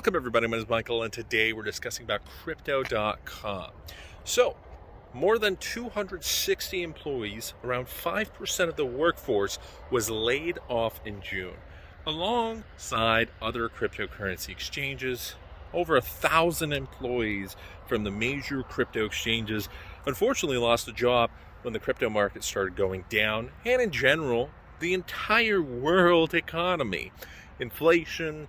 Welcome everybody, my name is Michael, and today we're discussing about Crypto.com. So, more than 260 employees, around 5% of the workforce, was laid off in June, alongside other cryptocurrency exchanges. Over 1,000 employees from the major crypto exchanges unfortunately lost a job when the crypto market started going down, and in general, the entire world economy. Inflation,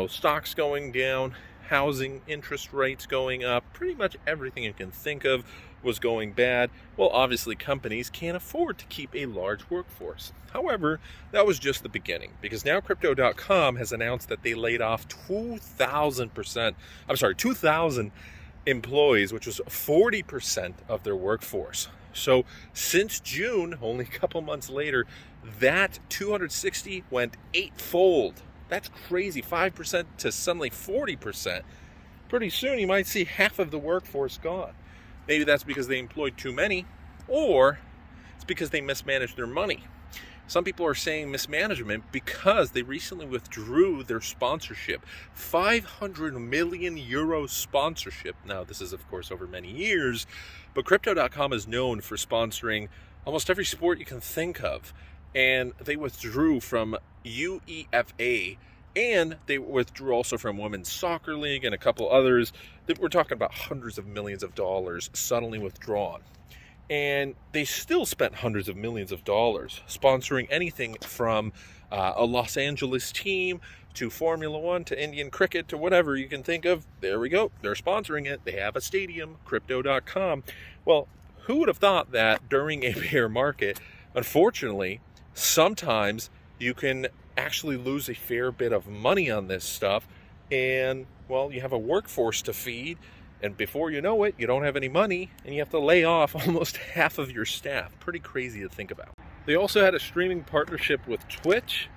stocks going down, housing, interest rates going up, pretty much everything you can think of was going bad. Well, obviously companies can't afford to keep a large workforce. However, that was just the beginning, because now Crypto.com has announced that they laid off 2,000 employees, which was 40% of their workforce. So since June, only a couple months later, that 260 went eightfold. That's crazy, 5% to suddenly 40%. Pretty soon you might see half of the workforce gone. Maybe that's because they employed too many, or it's because they mismanaged their money. Some people are saying mismanagement because they recently withdrew their sponsorship. 500 million euro sponsorship. Now, this is, of course, over many years, but Crypto.com is known for sponsoring almost every sport you can think of. And they withdrew from UEFA, and they withdrew also from Women's Soccer League and a couple others. We're talking about hundreds of millions of dollars suddenly withdrawn. And they still spent hundreds of millions of dollars sponsoring anything from a Los Angeles team to Formula One to Indian cricket to whatever you can think of. There we go. They're sponsoring it. They have a stadium, Crypto.com. Well, who would have thought that during a bear market, unfortunately, sometimes you can actually lose a fair bit of money on this stuff, and, well, you have a workforce to feed, and before you know it, you don't have any money, and you have to lay off almost half of your staff. Pretty crazy to think about. They also had a streaming partnership with Twitch.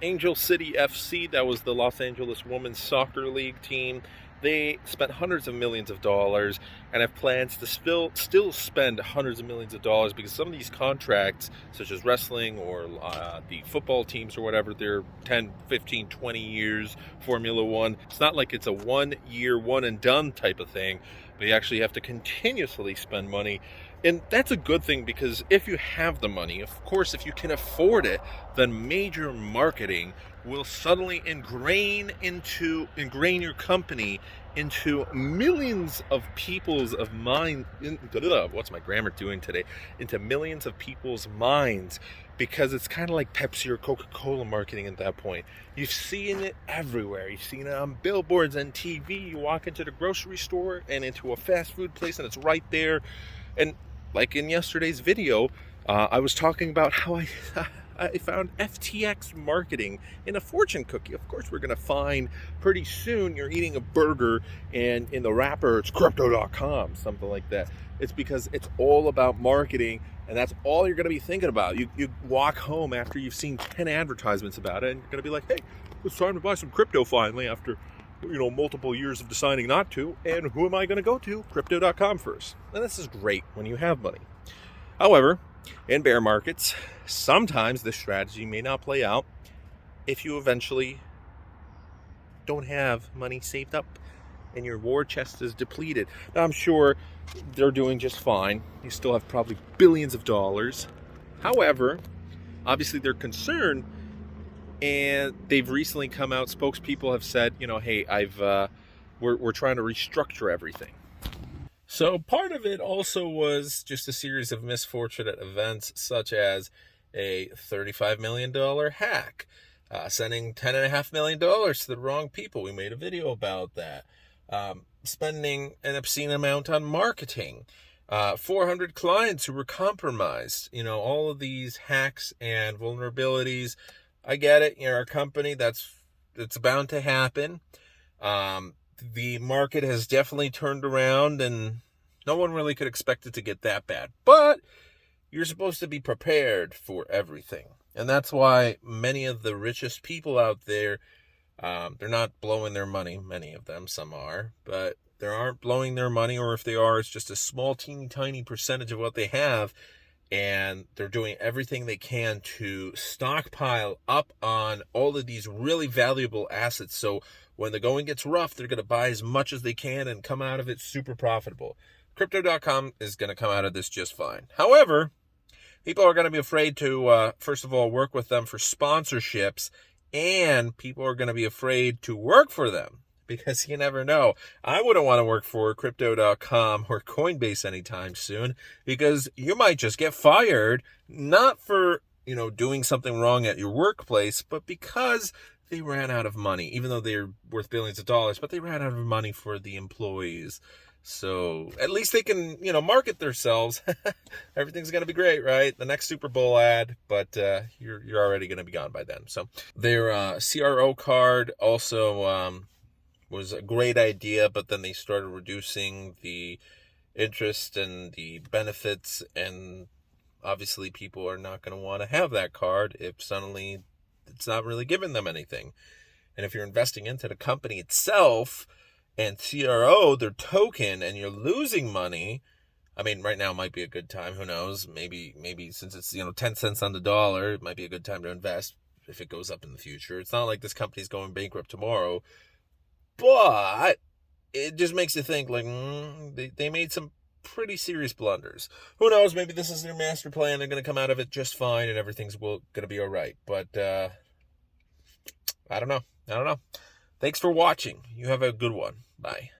Angel City FC, that was the Los Angeles Women's Soccer League team. They spent hundreds of millions of dollars and have plans to still spend hundreds of millions of dollars, because some of these contracts, such as wrestling or the football teams or whatever, they're 10, 15, 20 years, Formula One. It's not like it's a 1 year, one and done type of thing, but you actually have to continuously spend money. And that's a good thing, because if you have the money, of course, if you can afford it, then major marketing will suddenly ingrain your company into millions of people's minds. What's my grammar doing today? Into millions of people's minds, because it's kind of like Pepsi or Coca-Cola marketing at that point. You've seen it everywhere. You've seen it on billboards and TV. You walk into the grocery store and into a fast food place, and it's right there. And like in yesterday's video, I was talking about how I found FTX marketing in a fortune cookie. Of course, we're going to find pretty soon you're eating a burger and in the wrapper it's Crypto.com, something like that. It's because it's all about marketing, and that's all you're going to be thinking about. You walk home after you've seen 10 advertisements about it, and you're going to be like, hey, it's time to buy some crypto finally after multiple years of deciding not to. And who am I going to go to? Crypto.com first. And this is great when you have money. However, in bear markets, sometimes this strategy may not play out if you eventually don't have money saved up and your war chest is depleted. Now, I'm sure they're doing just fine. You still have probably billions of dollars. However, obviously they're concerned, and they've recently come out, spokespeople have said, hey, we're trying to restructure everything. So part of it also was just a series of misfortunate events, such as a $35 million hack, sending $10.5 million to the wrong people. We made a video about that. Spending an obscene amount on marketing. 400 clients who were compromised. All of these hacks and vulnerabilities. I get it. You're a company, it's bound to happen. The market has definitely turned around, and no one really could expect it to get that bad. But you're supposed to be prepared for everything. And that's why many of the richest people out there, they're not blowing their money. Many of them, some are, but they aren't blowing their money, or if they are, it's just a small, teeny, tiny percentage of what they have. And they're doing everything they can to stockpile up on all of these really valuable assets. So when the going gets rough, they're going to buy as much as they can and come out of it super profitable. Crypto.com is going to come out of this just fine. However, people are going to be afraid to, first of all, work with them for sponsorships, and people are going to be afraid to work for them because you never know. I wouldn't want to work for Crypto.com or Coinbase anytime soon because you might just get fired, not for, doing something wrong at your workplace, but because they ran out of money, even though they're worth billions of dollars, but they ran out of money for the employees. So at least they can, market themselves. Everything's going to be great, right? The next Super Bowl ad, but you're already going to be gone by then. So their CRO card also was a great idea, but then they started reducing the interest and the benefits, and obviously people are not going to want to have that card if suddenly it's not really giving them anything. And if you're investing into the company itself and CRO, their token, and you're losing money, I mean, right now might be a good time. Who knows? Maybe since it's 10 cents on the dollar, it might be a good time to invest if it goes up in the future. It's not like this company's going bankrupt tomorrow, but it just makes you think like they made some pretty serious blunders. Who knows? Maybe this is their master plan. They're going to come out of it just fine, and everything's going to be all right. But I don't know. Thanks for watching. You have a good one. Bye.